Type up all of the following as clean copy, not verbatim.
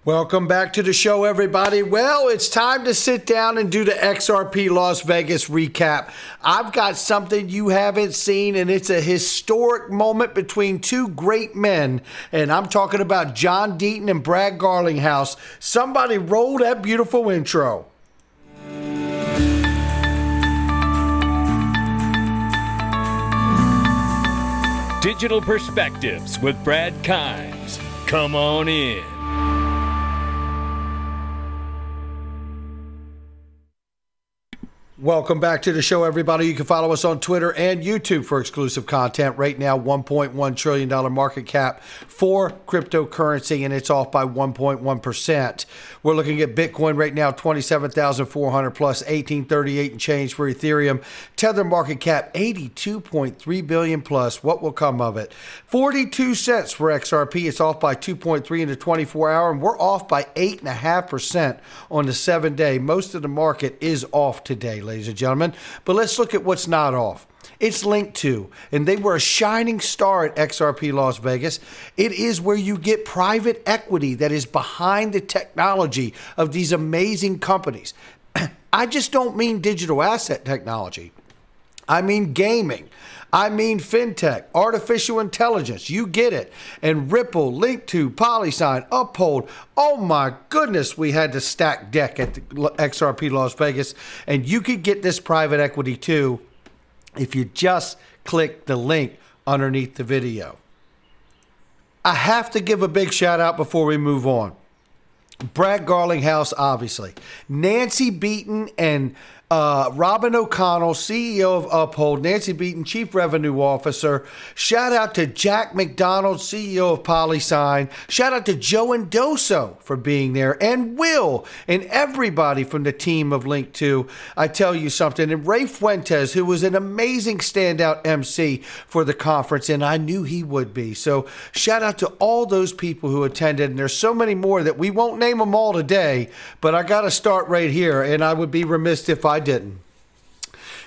Welcome back to the show, everybody. Well, it's time to sit down and do the XRP Las Vegas recap. I've got something you haven't seen, and it's a historic moment between two great men, and I'm talking about John Deaton and Brad Garlinghouse. Somebody roll that beautiful intro. Digital Perspectives with Brad Kimes. Come on in. Welcome back to the show, everybody. You can follow us on Twitter and YouTube for exclusive content. Right now, $1.1 trillion market cap for cryptocurrency, and it's off by 1.1%. We're looking at Bitcoin right now, 27,400 plus, 1838 and change for Ethereum. Tether market cap, 82.3 billion plus. What will come of it? 42 cents for XRP. It's off by 2.3 in the 24-hour, and we're off by 8.5% on the 7-day. Most of the market is off today, ladies and gentlemen. But let's look at what's not off. It's linked to, and they were a shining star at XRP Las Vegas. It is where you get private equity that is behind the technology of these amazing companies. I just don't mean digital asset technology. I mean gaming. I mean fintech, artificial intelligence. You get it. And Ripple, Link2, PolySign, Uphold. Oh my goodness, we had to stack deck at the XRP Las Vegas. And you could get this private equity too if you just click the link underneath the video. I have to give a big shout out before we move on. Brad Garlinghouse, obviously. Nancy Deaton and Robin O'Connell, CEO of Uphold, Nancy Deaton, Chief Revenue Officer. Shout out to Jack McDonald, CEO of PolySign. Shout out to Joe Endoso for being there, and Will, and everybody from the team of Link2. I tell you something, and Ray Fuentes, who was an amazing standout MC for the conference, and I knew he would be. So shout out to all those people who attended, and there's so many more that we won't name them all today, but I got to start right here, and I would be remiss if I didn't.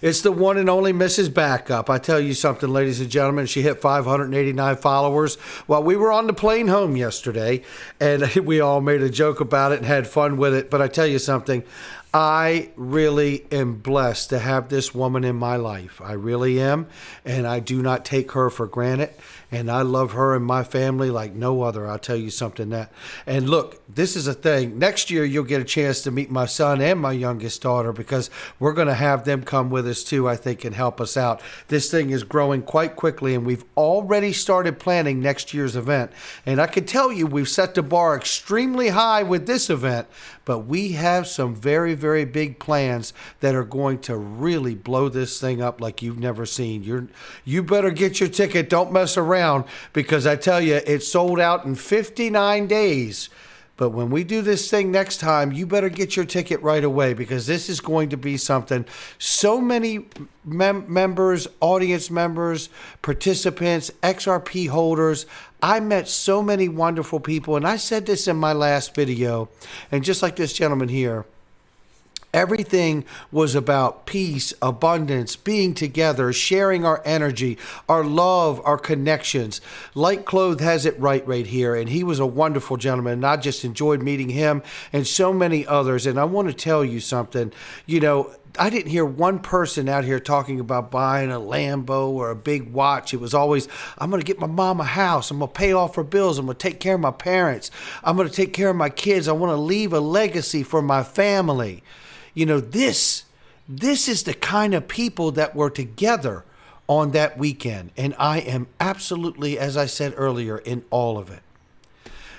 It's the one and only Mrs. Backup. I tell you something, ladies and gentlemen, she hit 589 followers while we were on the plane home yesterday, and we all made a joke about it and had fun with it. But I tell you something, I really am blessed to have this woman in my life. I really am, and I do not take her for granted. And I love her and my family like no other. I'll tell you something that. And look, this is a thing. Next year, you'll get a chance to meet my son and my youngest daughter, because we're going to have them come with us too, I think, and help us out. This thing is growing quite quickly, and we've already started planning next year's event. And I can tell you, we've set the bar extremely high with this event, but we have some very, very big plans that are going to really blow this thing up like you've never seen. You better get your ticket. Don't mess around, because I tell you, it sold out in 59 days. But when we do this thing next time, you better get your ticket right away, because this is going to be something. So many members, audience members, participants, XRP holders. I met so many wonderful people, and I said this in my last video, and just like this gentleman here, everything was about peace, abundance, being together, sharing our energy, our love, our connections. Light Cloth has it right here, and he was a wonderful gentleman, and I just enjoyed meeting him and so many others. And I want to tell you something, I didn't hear one person out here talking about buying a Lambo or a big watch. It was always, I'm going to get my mom a house. I'm going to pay off her bills. I'm going to take care of my parents. I'm going to take care of my kids. I want to leave a legacy for my family. This is the kind of people that were together on that weekend. And I am absolutely, as I said earlier, in all of it.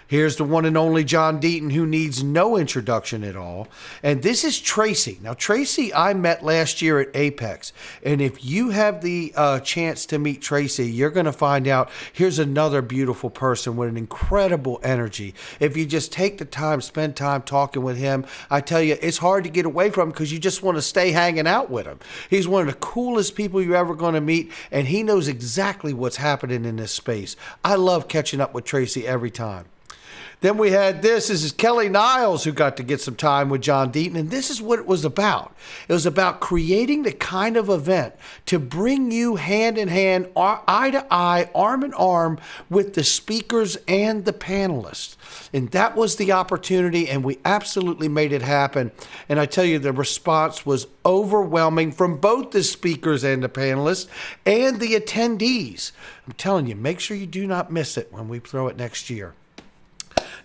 Here's the one and only John Deaton, who needs no introduction at all. And this is Tracy. Now, Tracy I met last year at Apex. And if you have the chance to meet Tracy, you're going to find out here's another beautiful person with an incredible energy. If you just take the time, spend time talking with him, I tell you, it's hard to get away from him, because you just want to stay hanging out with him. He's one of the coolest people you're ever going to meet, and he knows exactly what's happening in this space. I love catching up with Tracy every time. Then we had this is Kelly Niles, who got to get some time with John Deaton. And this is what it was about. It was about creating the kind of event to bring you hand in hand, eye to eye, arm in arm with the speakers and the panelists. And that was the opportunity, and we absolutely made it happen. And I tell you, the response was overwhelming from both the speakers and the panelists and the attendees. I'm telling you, make sure you do not miss it when we throw it next year.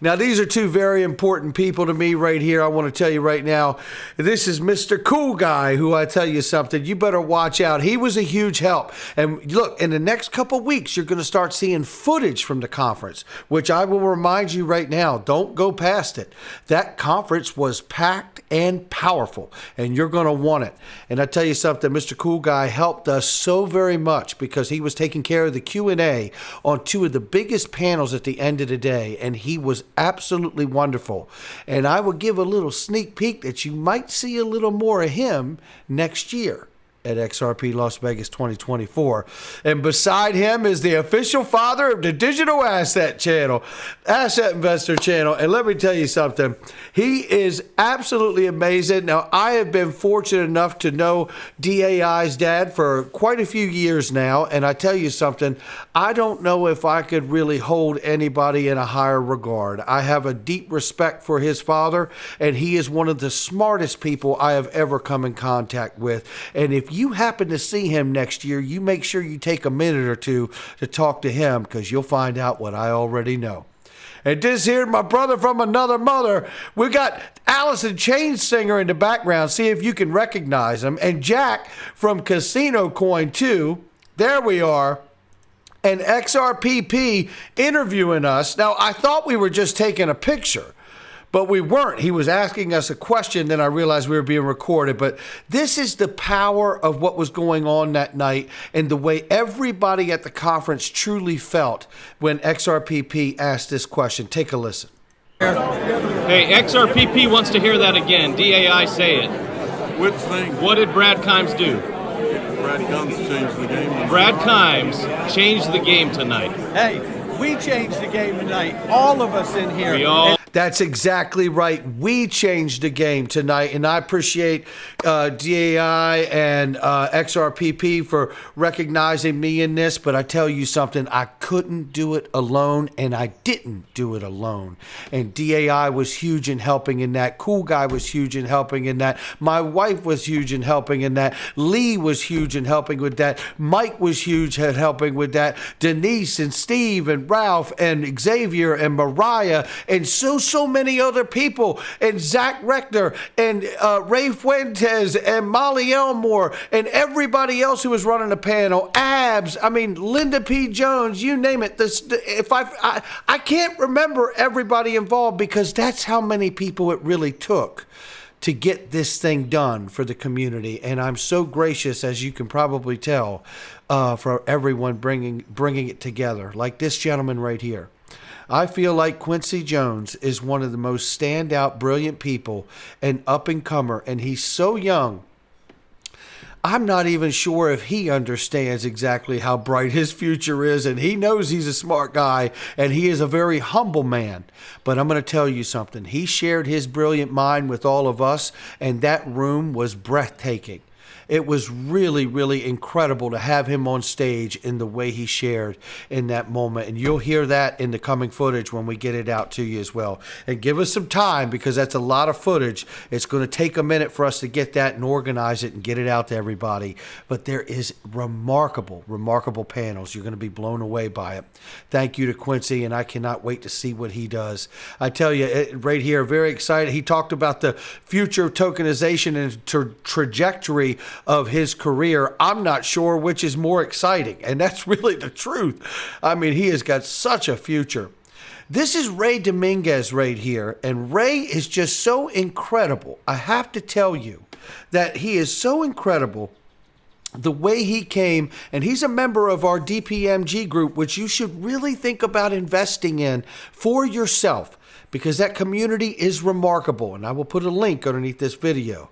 Now, these are two very important people to me right here. I want to tell you right now, this is Mr. Cool Guy, who I tell you something, you better watch out. He was a huge help. And look, in the next couple of weeks, you're going to start seeing footage from the conference, which I will remind you right now, don't go past it. That conference was packed and powerful, and you're going to want it. And I tell you something, Mr. Cool Guy helped us so very much because he was taking care of the Q&A on two of the biggest panels at the end of the day, and he was absolutely wonderful. And I will give a little sneak peek that you might see a little more of him next year at XRP Las Vegas 2024. And beside him is the official father of the digital asset investor channel. And let me tell you something, he is absolutely amazing. Now, I have been fortunate enough to know DAI's dad for quite a few years now. And I tell you something, I don't know if I could really hold anybody in a higher regard. I have a deep respect for his father, and he is one of the smartest people I have ever come in contact with. And if you happen to see him next year, you make sure you take a minute or two to talk to him, because you'll find out what I already know. And this here, my brother from another mother, we got Allison Chainsinger in the background. See if you can recognize him. And Jack from Casino Coin 2. There we are. And XRPP interviewing us. Now, I thought we were just taking a picture, but we weren't. He was asking us a question, then I realized we were being recorded. But this is the power of what was going on that night and the way everybody at the conference truly felt when XRPP asked this question. Take a listen. Hey, XRPP wants to hear that again. DAI, say it. Which thing? What did Brad Kimes do? Brad Kimes changed the game. Brad Kimes changed the game tonight. Hey, we changed the game tonight. All of us in here. We all. That's exactly right. We changed the game tonight, and I appreciate DAI and XRPP for recognizing me in this, but I tell you something, I couldn't do it alone, and I didn't do it alone. And DAI was huge in helping in that. Cool Guy was huge in helping in that. My wife was huge in helping in that. Lee was huge in helping with that. Mike was huge in helping with that. Denise and Steve and Ralph and Xavier and Mariah and so many other people, and Zach Rechter and Ray Fuentes and Molly Elmore and everybody else who was running the panel, Abs, I mean, Linda P. Jones, you name it. I can't remember everybody involved, because that's how many people it really took to get this thing done for the community. And I'm so gracious, as you can probably tell, for everyone bringing it together, like this gentleman right here. I feel like Quincy Jones is one of the most standout, brilliant people, and up-and-comer, and he's so young. I'm not even sure if he understands exactly how bright his future is, and he knows he's a smart guy, and he is a very humble man. But I'm going to tell you something. He shared his brilliant mind with all of us, and that room was breathtaking. It was really, really incredible to have him on stage in the way he shared in that moment. And you'll hear that in the coming footage when we get it out to you as well. And give us some time, because that's a lot of footage. It's going to take a minute for us to get that and organize it and get it out to everybody. But there is remarkable, remarkable panels. You're going to be blown away by it. Thank you to Quincy, and I cannot wait to see what he does. I tell you, right here, very excited. He talked about the future of tokenization and trajectory of his career. I'm not sure which is more exciting, and that's really the truth. I mean, he has got such a future. This is Ray Dominguez right here, and Ray is just so incredible. I have to tell you that he is so incredible, the way he came, and he's a member of our DPMG group, which you should really think about investing in for yourself, because that community is remarkable, and I will put a link underneath this video.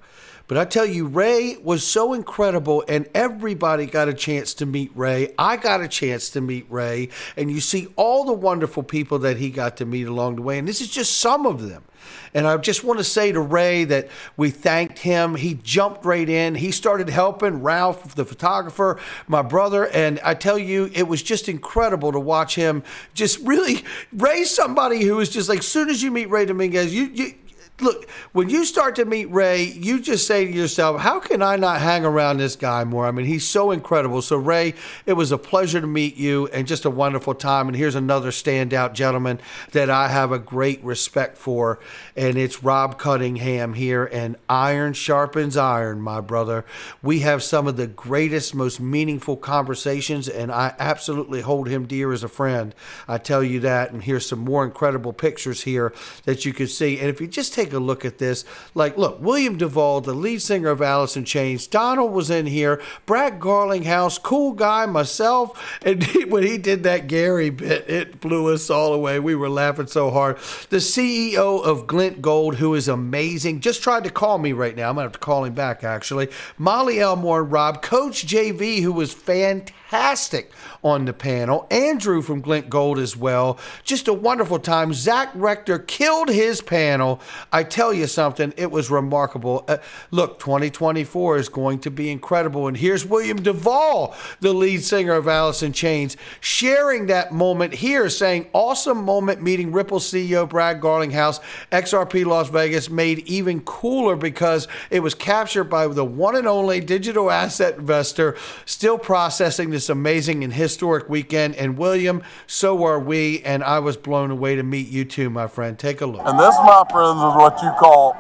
But I tell you, Ray was so incredible, and everybody got a chance to meet Ray. I got a chance to meet Ray, and you see all the wonderful people that he got to meet along the way, and this is just some of them. And I just want to say to Ray that we thanked him. He jumped right in. He started helping Ralph, the photographer, my brother. And I tell you, it was just incredible to watch him just really raise somebody who is just like, as soon as you meet Ray Dominguez, you look, when you start to meet Ray, you just say to yourself, how can I not hang around this guy more? I mean, he's so incredible. So, Ray, it was a pleasure to meet you and just a wonderful time. And here's another standout gentleman that I have a great respect for, and it's Rob Cunningham here. And iron sharpens iron, my brother. We have some of the greatest, most meaningful conversations, and I absolutely hold him dear as a friend. I tell you that. And here's some more incredible pictures here that you can see. And if you just take a look at this, like, look, William Duvall, the lead singer of Alice in Chains, Donald was in here, Brad Garlinghouse, cool guy, myself, and when he did that Gary bit, it blew us all away. We were laughing so hard. The CEO of Glint Gold, who is amazing, just tried to call me right now. I'm gonna have to call him back, actually. Molly Elmore and Rob, Coach JV, who was fantastic on the panel, Andrew from Glint Gold as well. Just a wonderful time. Zach Rector killed his panel. I tell you something, it was remarkable. Look, 2024 is going to be incredible. And here's William Duvall, the lead singer of Alice in Chains, sharing that moment here, saying, awesome moment meeting Ripple CEO Brad Garlinghouse. XRP Las Vegas made even cooler because it was captured by the one and only digital asset investor, still processing this amazing and historic weekend. And William, so are we. And I was blown away to meet you too, my friend. Take a look. And this, my friends, is what you call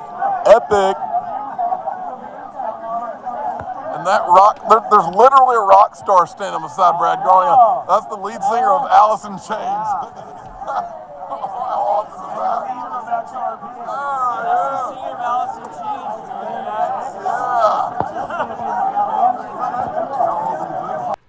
epic. And that there's literally a rock star standing beside Brad Garlinghouse. That's the lead singer of Alice in Chains. How awesome is that?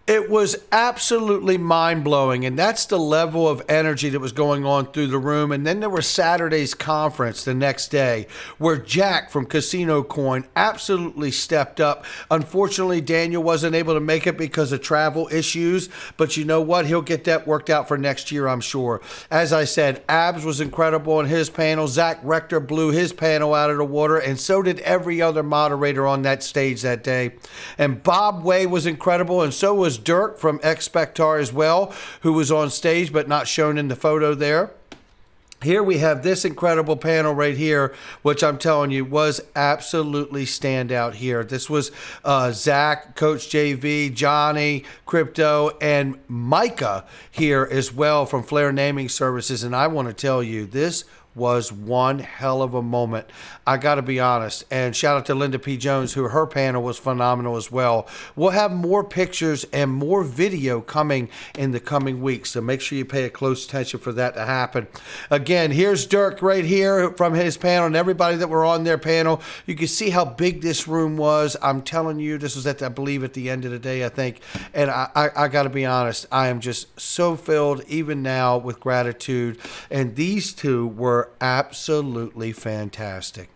It was absolutely mind-blowing, and that's the level of energy that was going on through the room. And then there was Saturday's conference the next day where Jack from Casino Coin absolutely stepped up. Unfortunately, Daniel wasn't able to make it because of travel issues, but you know what? He'll get that worked out for next year, I'm sure. As I said, Abs was incredible in his panel. Zach Rector blew his panel out of the water, and so did every other moderator on that stage that day. And Bob Way was incredible, and so was Dirk from Expectar as well, who was on stage but not shown in the photo there. Here we have this incredible panel right here, which I'm telling you was absolutely standout here. This was Zach, Coach JV, Johnny, Crypto, and Micah here as well from Flair Naming Services. And I want to tell you, this was one hell of a moment. I got to be honest. And shout out to Linda P. Jones, who her panel was phenomenal as well. We'll have more pictures and more video coming in the coming weeks. So make sure you pay a close attention for that to happen. Again, here's Dirk right here from his panel and everybody that were on their panel. You can see how big this room was. I'm telling you, this was I believe at the end of the day, I think. And I got to be honest. I am just so filled even now with gratitude. And these two were absolutely fantastic.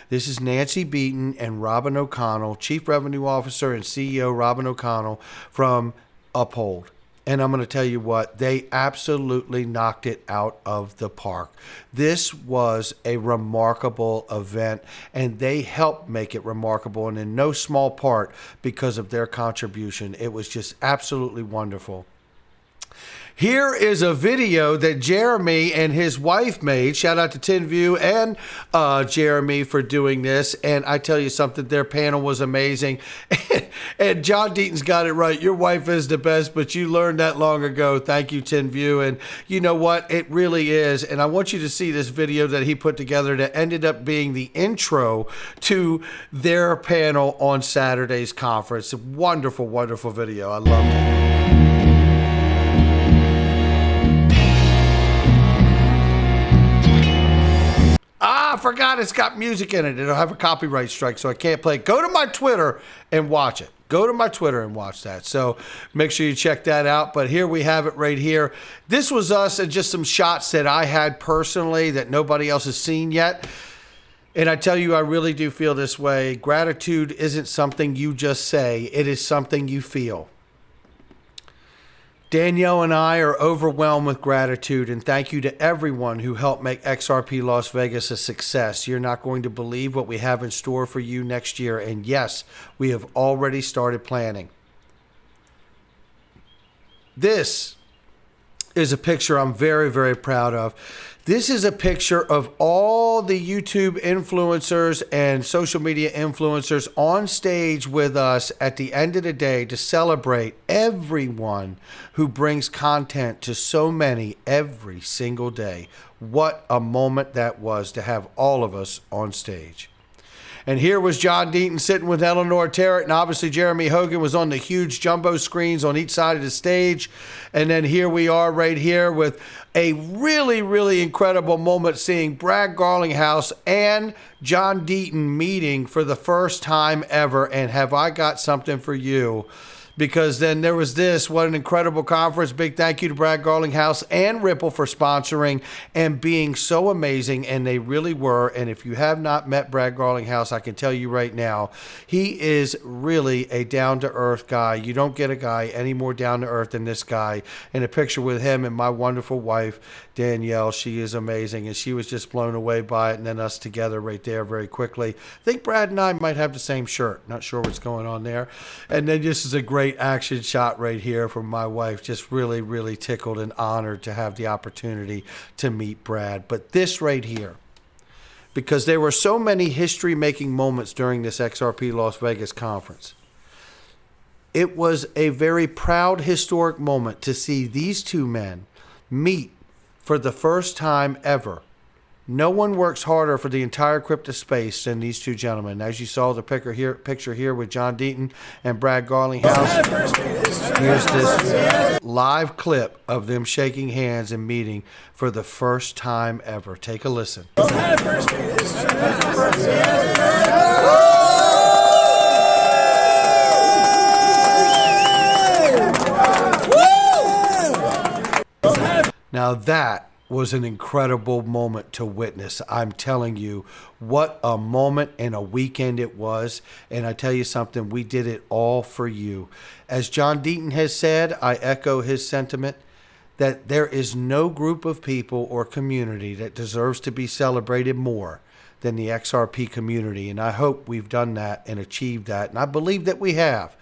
This is Nancy Beaton and Robin O'Connell, Chief Revenue Officer and CEO Robin O'Connell from Uphold. And I'm going to tell you what, they absolutely knocked it out of the park. This was a remarkable event, and they helped make it remarkable, and in no small part because of their contribution. It was just absolutely wonderful. Here is a video that Jeremy and his wife made. Shout out to TinView and Jeremy for doing this. And I tell you something, their panel was amazing. And John Deaton's got it right. Your wife is the best, but you learned that long ago. Thank you, TinView. And you know what? It really is. And I want you to see this video that he put together that ended up being the intro to their panel on Saturday's conference. Wonderful, wonderful video. I loved it. I forgot it's got music in it. It'll have a copyright strike, so I can't play it. Go to my Twitter and watch it. Go to my Twitter and watch that. So make sure you check that out. But here we have it right here. This was us and just some shots that I had personally that nobody else has seen yet. And I tell you, I really do feel this way. Gratitude isn't something you just say. It is something you feel. Danielle and I are overwhelmed with gratitude, and thank you to everyone who helped make XRP Las Vegas a success. You're not going to believe what we have in store for you next year. And yes, we have already started planning. This is a picture I'm very, very proud of. This is a picture of all the YouTube influencers and social media influencers on stage with us at the end of the day to celebrate everyone who brings content to so many every single day. What a moment that was to have all of us on stage. And here was John Deaton sitting with Eleanor Terrett, and obviously Jeremy Hogan was on the huge jumbo screens on each side of the stage. And then here we are right here with a really, really incredible moment seeing Brad Garlinghouse and John Deaton meeting for the first time ever. And have I got something for you? Because then there was this. What an incredible conference. Big thank you to Brad Garlinghouse and Ripple for sponsoring and being so amazing. And they really were. And if you have not met Brad Garlinghouse, I can tell you right now, he is really a down-to-earth guy. You don't get a guy any more down-to-earth than this guy. And a picture with him and my wonderful wife, Danielle. She is amazing. And she was just blown away by it. And then us together right there very quickly. I think Brad and I might have the same shirt. Not sure what's going on there. And then this is a great action shot right here from my wife. Just really, really tickled and honored to have the opportunity to meet Brad. But this right here, because there were so many history-making moments during this XRP Las Vegas conference. It was a very proud, historic moment to see these two men meet for the first time ever. No one works harder for the entire crypto space than these two gentlemen. As you saw the picture here with John Deaton and Brad Garlinghouse, here's this live clip of them shaking hands and meeting for the first time ever. Take a listen. Now that was an incredible moment to witness. I'm telling you, what a moment and a weekend it was. And I tell you something, we did it all for you. As John Deaton has said, I echo his sentiment that there is no group of people or community that deserves to be celebrated more than the XRP community. And I hope we've done that and achieved that. And I believe that we have.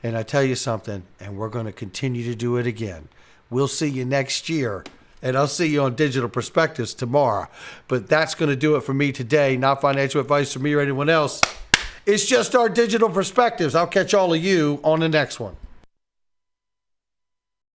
And I tell you something, and we're going to continue to do it again. We'll see you next year. And I'll see you on Digital Perspectives tomorrow. But that's going to do it for me today. Not financial advice from me or anyone else. It's just our Digital Perspectives. I'll catch all of you on the next one.